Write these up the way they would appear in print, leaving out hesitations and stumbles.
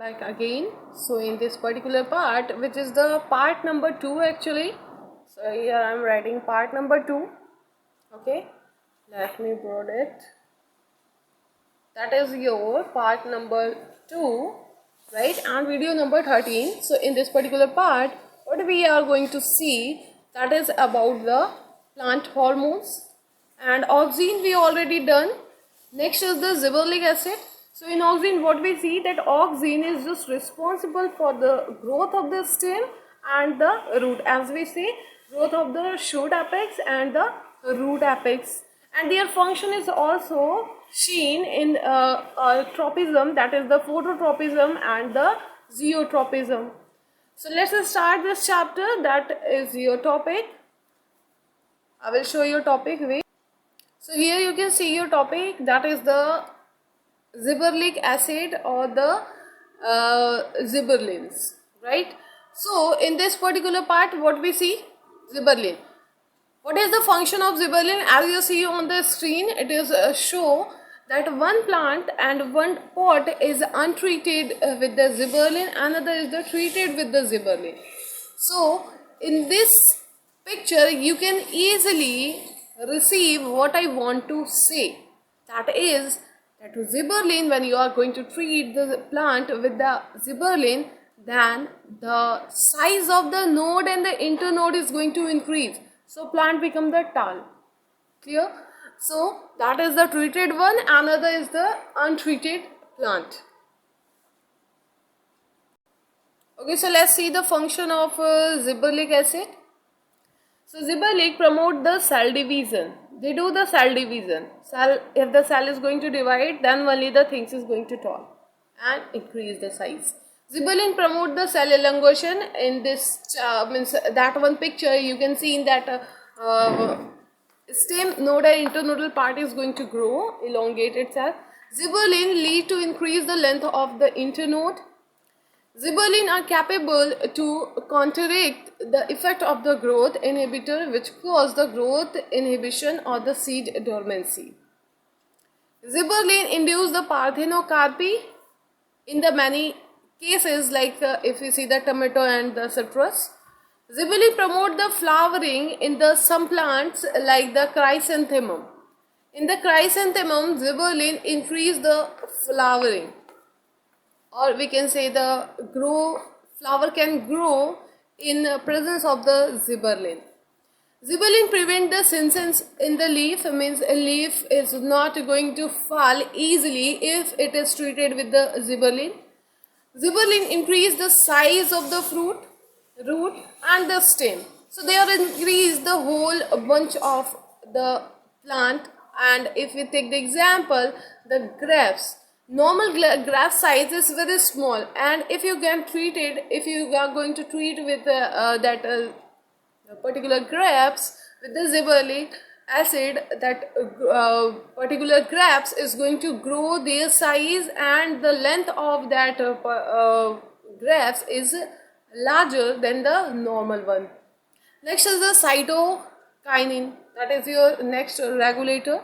back again. So in this particular part, which is the part number 2 actually, so here I am writing part number 2. Okay, let me broad it. That is your part number 2, right, and video number 13. So in this particular part, what we are going to see, that is about the plant hormones, and auxin we already done. Next is the gibberellic acid. So in auxin, what we see, that auxin is just responsible for the growth of the stem and the root, as we say, growth of the shoot apex and the root apex, and their function is also seen in tropism, that is the phototropism and the zeotropism. So let's start this chapter. That is your topic. I will show your topic. Wait. So here you can see your topic, that is the gibberellic acid or the gibberellins, right? So in this particular part, what we see, gibberellin. What is the function of gibberellin? As you see on the screen, it is show that one plant and one pot is untreated with the gibberellin, another is the treated with the gibberellin. So in this picture, you can easily receive what I want to say. That is that gibberellin, when you are going to treat the plant with the gibberellin, then the size of the node and the internode is going to increase. So plant become the tall. Clear? So that is the treated one, another is the untreated plant. Okay, so let's see the function of gibberellic acid. So gibberellic promote the cell division. They do the cell division. If the cell is going to divide, then only the things is going to tall and increase the size. Gibberellin promote the cell elongation. In this means that one picture, you can see in that stem node and internodal part is going to grow, elongate itself. Gibberellin lead to increase the length of the internode. Gibberellin are capable to counteract the effect of the growth inhibitor, which cause the growth inhibition or the seed dormancy. Gibberellin induce the parthenocarpy in the many cases, like if you see the tomato and the citrus. Gibberellin promote the flowering in the some plants like the chrysanthemum. In the chrysanthemum, gibberellin increase the flowering, or we can say the flower can grow in presence of the gibberellin. Gibberellin prevent the senescence in the leaf, means a leaf is not going to fall easily if it is treated with the gibberellin. Gibberellin increase the size of the fruit, root and the stem. So they are increase the whole bunch of the plant. And if we take the example, the grapes, normal grape size is very small, and if you can treat it, if you are going to treat with particular grapes with the gibberellic acid, that particular grapes is going to grow their size, and the length of that grapes is larger than the normal one. Next is the cytokinin, that is your next regulator.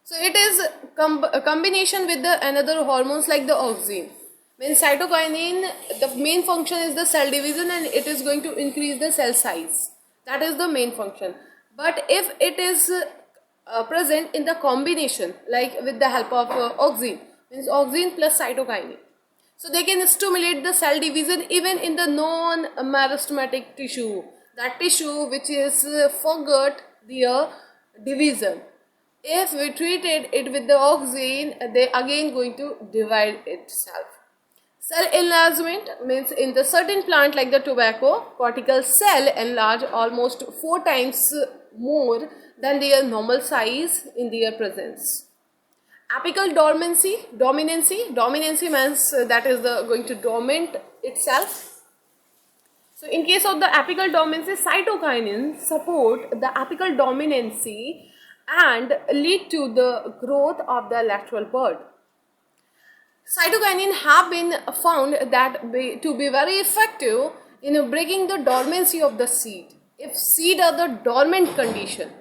So it is a combination with the another hormones like the auxin. When cytokinin, the main function is the cell division, and it is going to increase the cell size. That is the main function. But if it is present in the combination, like with the help of auxin, means auxin plus cytokinin, so they can stimulate the cell division even in the non-meristematic tissue, that tissue which is forgot their division. If we treated it with the auxin, they again going to divide itself. Cell enlargement means in the certain plant like the tobacco, cortical cell enlarge almost 4 times more than their normal size in their presence. Apical dominancy means that is going to dormant itself. So in case of the apical dominancy, cytokinin support the apical dominancy and lead to the growth of the lateral bud. Cytokinin have been found that to be very effective in breaking the dormancy of the seed. If seed are the dormant condition,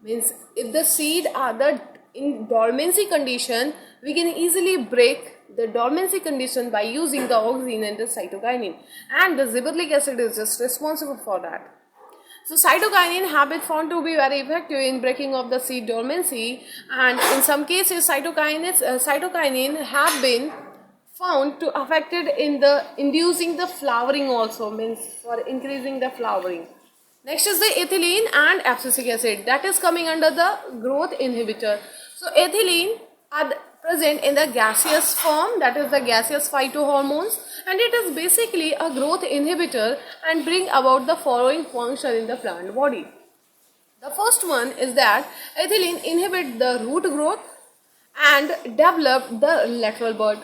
means if the seed are the in dormancy condition, we can easily break the dormancy condition by using the auxin and the cytokinin, and the zeberlic acid is just responsible for that. So cytokinin have been found to be very effective in breaking of the seed dormancy, and in some cases cytokinin have been found to affected in the inducing the flowering also, means for increasing the flowering. Next is the ethylene and abscisic acid, that is coming under the growth inhibitor. So ethylene are present in the gaseous form, that is the gaseous phytohormones, and it is basically a growth inhibitor and bring about the following function in the plant body. The first one is that ethylene inhibit the root growth and develop the lateral bud.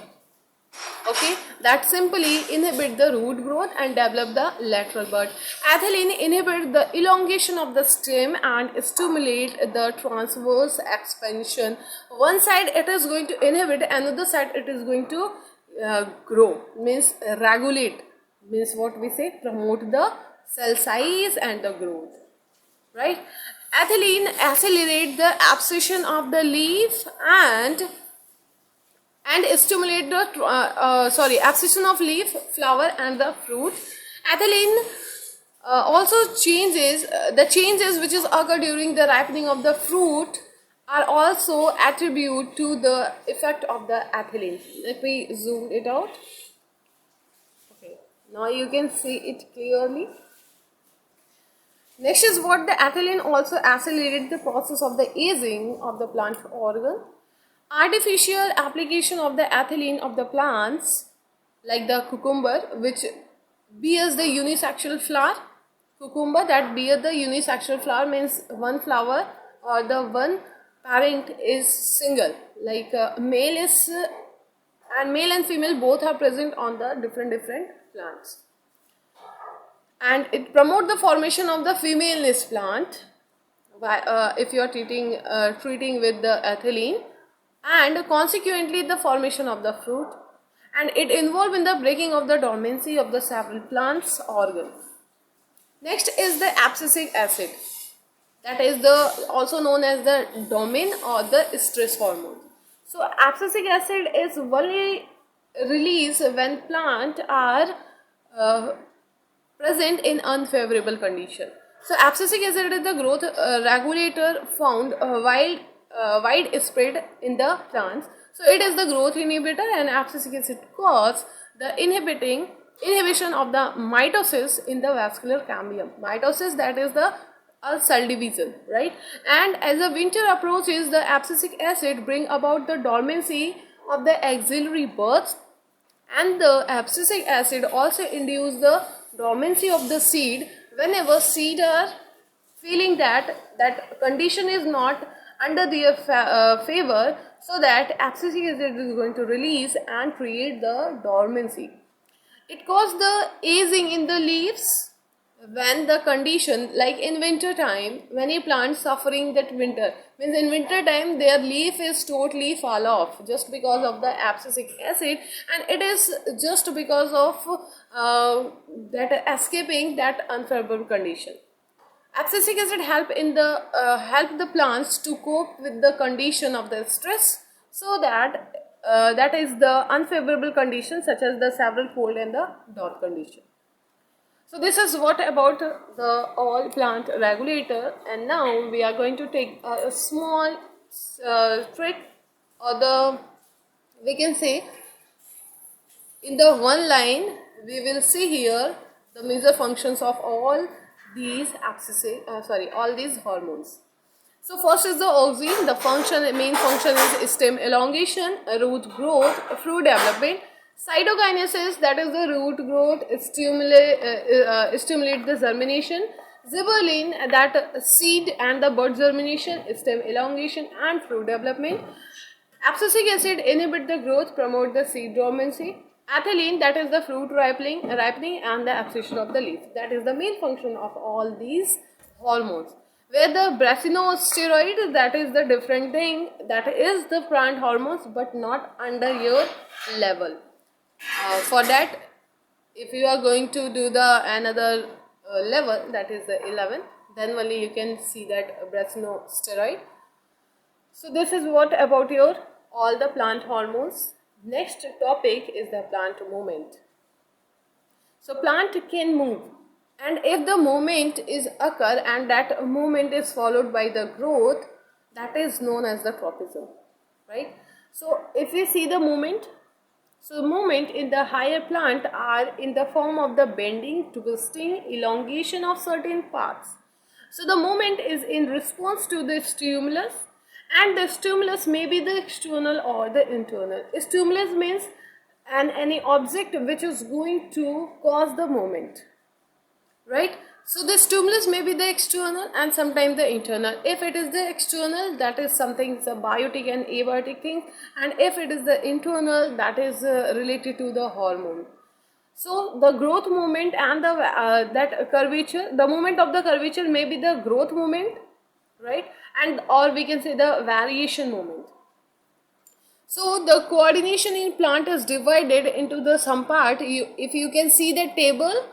Okay, that simply inhibit the root growth and develop the lateral bud. Ethylene inhibit the elongation of the stem and stimulate the transverse expansion. One side it is going to inhibit, another side it is going to grow, means regulate, means what we say, promote the cell size and the growth, right? Ethylene accelerate the abscission of the leaf and stimulate the abscission of leaf, flower and the fruit. Ethylene also changes the changes which is occur during the ripening of the fruit are also attribute to the effect of the ethylene. Let me zoom it out. Okay, now you can see it clearly. Next is what the ethylene also accelerated the process of the aging of the plant organ. Artificial application of the ethylene of the plants like the cucumber, which bears the unisexual flower. Cucumber that bear the unisexual flower means one flower or the one parent is single, like male and female both are present on the different plants, and it promote the formation of the femaleness plant if you are treating with the ethylene, and consequently the formation of the fruit, and it involved in the breaking of the dormancy of the several plants organ. Next is the abscisic acid, that is the also known as the domin or the stress hormone. So abscisic acid is only released when plant are present in unfavorable condition. So abscisic acid is the growth regulator found widespread in the plants. So it is the growth inhibitor, and abscisic acid cause the inhibition of the mitosis in the vascular cambium. Mitosis, that is the cell division, right? And as the winter approaches, the abscisic acid bring about the dormancy of the axillary buds, and the abscisic acid also induce the dormancy of the seed whenever seed are feeling that condition is not under their favor, so that abscisic acid is going to release and create the dormancy. It causes the aging in the leaves when the condition, like in winter time, many plants suffering that winter, means in winter time their leaf is totally fall off just because of the abscisic acid, and it is just because of that escaping that unfavorable condition. Abscisic acid help the plants to cope with the condition of the stress, so that that is the unfavorable conditions such as the severe cold and the drought condition. So this is what about the all plant regulator, and now we are going to take a small trick, or we can say in the one line we will see here the major functions of all these all these hormones. So first is the auxin. The main function is stem elongation, root growth, fruit development. Cytokinesis, that is the root growth, stimulate the germination. Gibberellin, that seed and the bud germination, stem elongation and fruit development. Abscisic acid inhibit the growth, promote the seed dormancy. Ethylene, that is the fruit ripening and the abscission of the leaf. That is the main function of all these hormones. Where the brasinosteroid, that is the different thing, that is the plant hormones but not under your level. For that, if you are going to do the another level, that is the 11, then only you can see that brasinosteroid. So this is what about your all the plant hormones. Next topic is the plant movement. So plant can move, and if the movement is occur and that movement is followed by the growth, that is known as the tropism, right? So if we see the movement, so movement in the higher plant are in the form of the bending, twisting, elongation of certain parts. So the movement is in response to the stimulus, and the stimulus may be the external or the internal. Stimulus means any object which is going to cause the movement, right? So the stimulus may be the external and sometimes the internal. If it is the external, that is something a biotic and abiotic thing, and if it is the internal, that is related to the hormone. So the growth movement and the that curvature, the movement of the curvature may be the growth movement, right? And or we can say the variation movement. So the coordination in plant is divided into the some part. If you can see the table,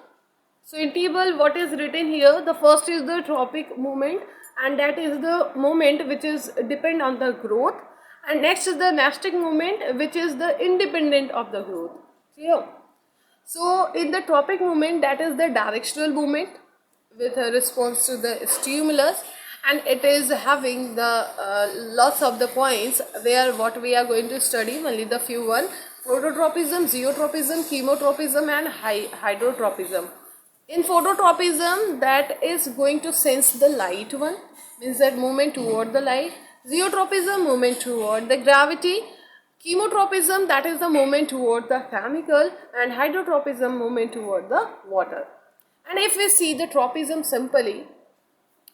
so in table what is written here, the first is the tropic movement, and that is the movement which is depend on the growth, and next is the nastic movement which is the independent of the growth. Clear? So in the tropic movement, that is the directional movement with a response to the stimulus, and it is having the lots of the points where what we are going to study, only the few one: phototropism, zeotropism, chemotropism and hydrotropism. In phototropism, that is going to sense the light one, means that movement toward the light. Zeotropism, movement toward the gravity. Chemotropism, that is the movement toward the chemical, and hydrotropism, movement toward the water. And if we see the tropism simply,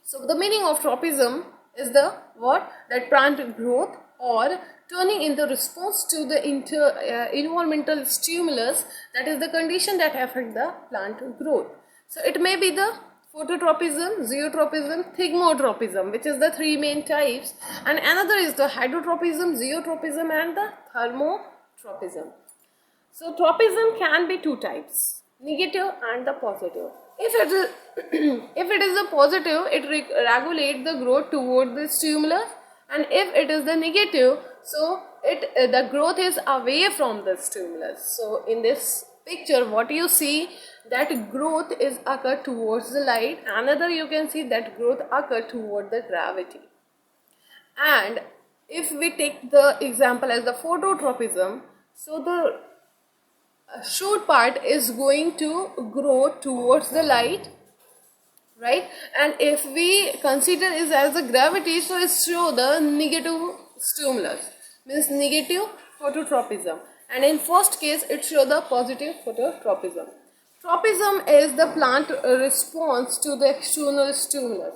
so the meaning of tropism is the what? That plant growth or turning in the response to the environmental stimulus, that is the condition that affect the plant growth. So it may be the phototropism, zeotropism, thigmotropism, which is the three main types, and another is the hydrotropism, zeotropism and the thermotropism. So tropism can be two types, negative and the positive. If it is if it is the positive, it regulates the growth toward the stimulus, and if it is the negative, so the growth is away from the stimulus. So in this picture what you see, that growth is occur towards the light, another you can see that growth occur toward the gravity. And if we take the example as the phototropism, so the shoot part is going to grow towards the light, right? And if we consider it as the gravity, so it show the negative stimulus, means negative phototropism, and in first case it show the positive phototropism. Tropism is the plant response to the external stimulus.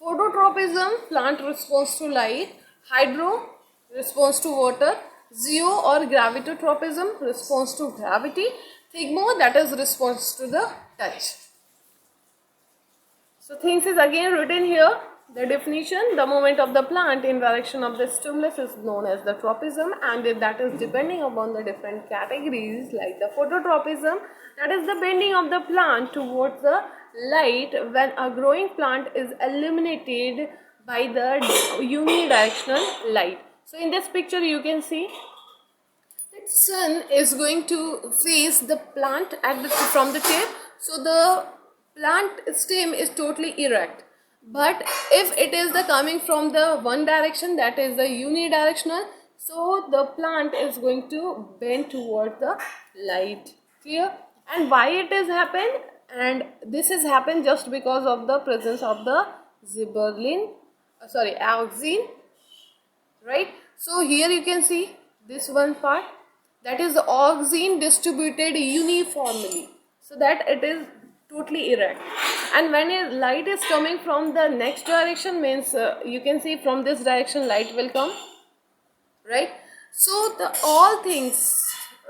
Phototropism, plant response to light. Hydro, response to water. Zeo or gravitotropism, response to gravity. Thigmo, that is response to the touch. So things is again written here. The definition: the movement of the plant in direction of the stimulus is known as the tropism, and that is depending upon the different categories, like the phototropism, that is the bending of the plant towards the light when a growing plant is illuminated by the unidirectional light. So in this picture you can see that sun is going to face the plant at from the tip, so the plant stem is totally erect. But if it is the coming from the one direction, that is the unidirectional, so the plant is going to bend toward the light. Clear? And why it is happened? And this has happened just because of the presence of the auxin, right? So here you can see this one part, that is the auxin distributed uniformly, so that it is totally erect. And when a light is coming from the next direction, means you can see from this direction light will come, right? So the all things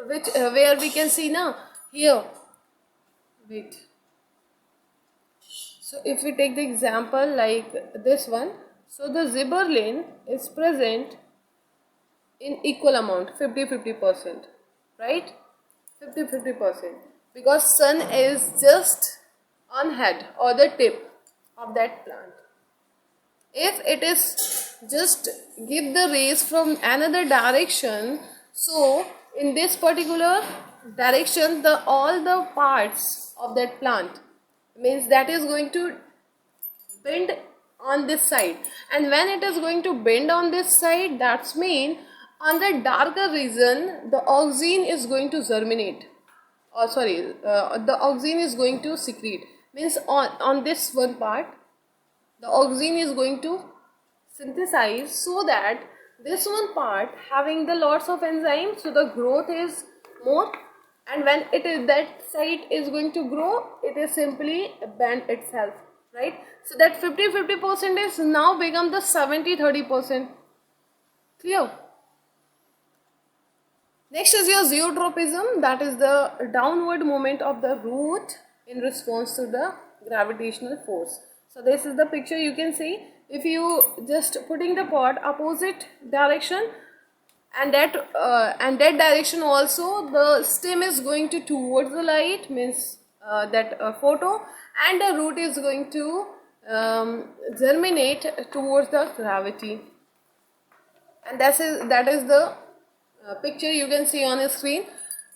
which where we can see now here, wait, so if we take the example like this one, so the gibberellin is present in equal amount, 50-50%, right? 50-50%, because sun is just on head or the tip of that plant. If it is just give the rays from another direction. So in this particular direction, the all the parts of that plant, means that is going to bend on this side, and when it is going to bend on this side, that's mean on the darker region the auxine is going to germinate, or sorry, the auxine is going to secrete, means on this one part the auxine is going to synthesize, so that this one part having the lots of enzymes, so the growth is more, and when it is that site is going to grow, it is simply bend itself, right? So that 50% is now become the 70-30%. Clear? Next is your zeotropism, that is the downward movement of the root in response to the gravitational force. So this is the picture you can see. If you just putting the pot opposite direction, and that direction also the stem is going to towards the light, means that photo, and the root is going to germinate towards the gravity, and that is the picture you can see on the screen.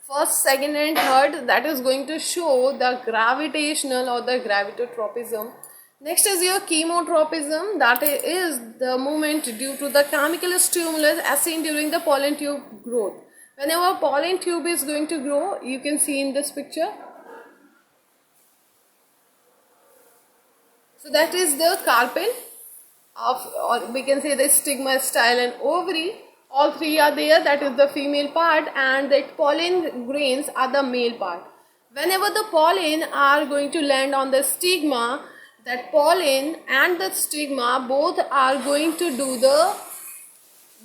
First, second and third, that is going to show the gravitational or the gravitotropism. Next is your chemotropism, that is the movement due to the chemical stimulus as seen during the pollen tube growth. Whenever pollen tube is going to grow, you can see in this picture. So that is the carpel of, or we can say the stigma, style and ovary. All three are there, that is the female part, and the pollen grains are the male part. Whenever the pollen are going to land on the stigma, that pollen and the stigma both are going to do the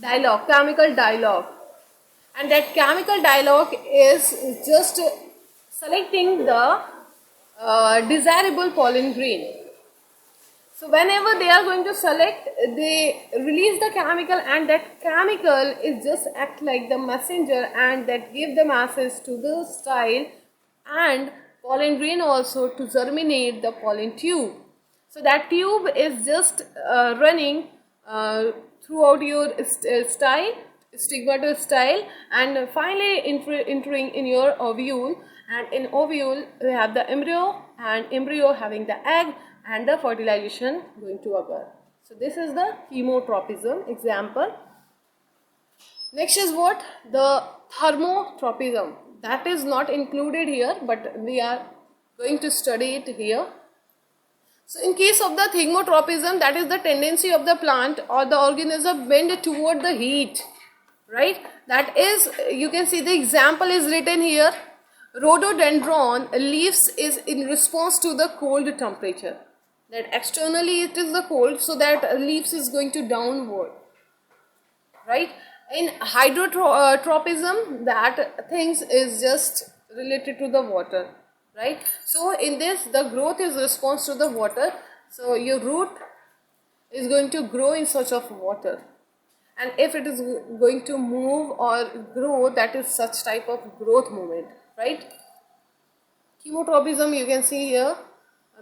dialogue, chemical dialogue, and that chemical dialogue is just selecting the desirable pollen grain. So whenever they are going to select, they release the chemical, and that chemical is just act like the messenger, and that give the message to the style and pollen grain also to germinate the pollen tube. So that tube is just running throughout your style, stigma to style, and finally entering in your ovule, and in ovule we have the embryo, and embryo having the egg, and the fertilization going to occur. So this is the chemotropism example. Next is what? The thermotropism. That is not included here, but we are going to study it here. So in case of the thigmotropism, that is the tendency of the plant or the organism bend toward the heat, right? That is, you can see the example is written here. Rhododendron leaves is in response to the cold temperature. That externally it is the cold, so that leaves is going to downward, right? In hydrotropism, that things is just related to the water, right? So in this, the growth is response to the water, so your root is going to grow in search of water, and if it is going to move or grow, that is such type of growth movement, right? Chemotropism you can see here,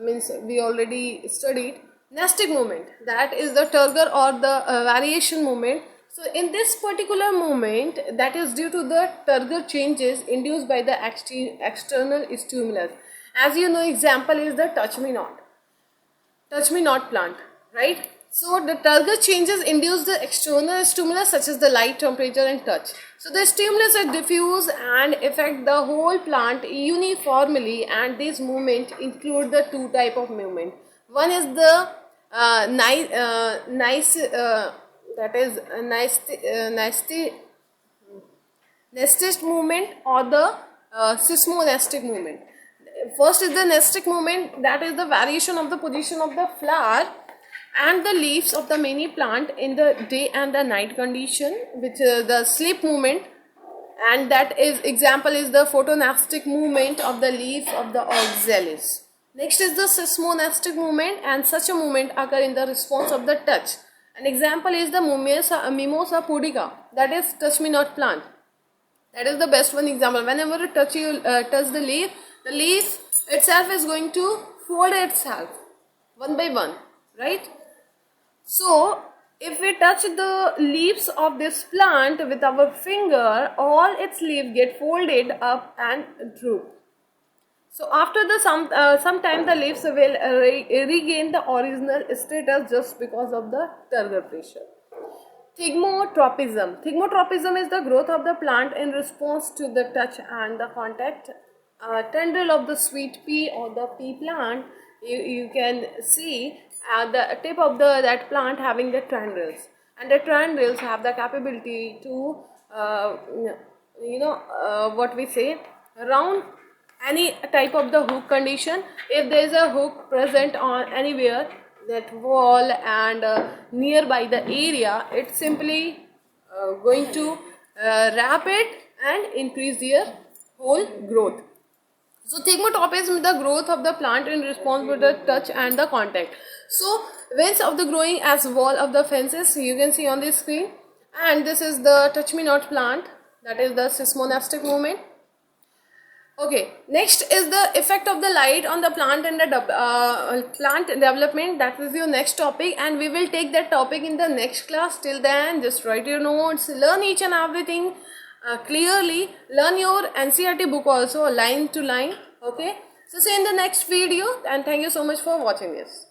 means we already studied. Nesting movement, that is the turgor or the variation movement. So in this particular movement, that is due to the turgor changes induced by the external stimulus. As you know, example is the touch me not plant, right? So the turgor changes induce the external stimulus such as the light, temperature and touch. So the stimulus is diffuse and affect the whole plant uniformly, and this movement include the two type of movement. One is the nestic movement or the seismonestic movement. First is the nestic movement, that is the variation of the position of the flower and the leaves of the many plant in the day and the night condition, which is the sleep movement, and that is example is the photonestic movement of the leaf of the oxalis. Next is the seismonestic movement, and such a movement occur in the response of the touch. An example is the mimosa pudica, that is touch me not plant. That is the best one example. Whenever you touch the leaf itself is going to fold itself one by one, right? So If we touch the leaves of this plant with our finger, all its leaves get folded up and droop. So after the some time the leaves will regain the original status just because of the turgor pressure. Thigmotropism. Thigmotropism is the growth of the plant in response to the touch and the contact. Tendril of the sweet pea or the pea plant, you can see at the tip of that plant having the tendrils, and the tendrils have the capability to what we say, round any type of the hook condition. If there is a hook present on anywhere that wall and nearby the area, it's simply going to wrap it and increase their whole growth. So thigmotropism is the growth of the plant in response to the touch and the contact. So veins of the growing as wall of the fences, you can see on the screen, and this is the touch me not plant, that is the seismonastic movement. Okay, next is the effect of the light on the plant and the plant development. That is your next topic, and we will take that topic in the next class. Till then, just write your notes, learn each and everything clearly, learn your NCERT book also line to line. Okay, so see you in the next video, and thank you so much for watching this.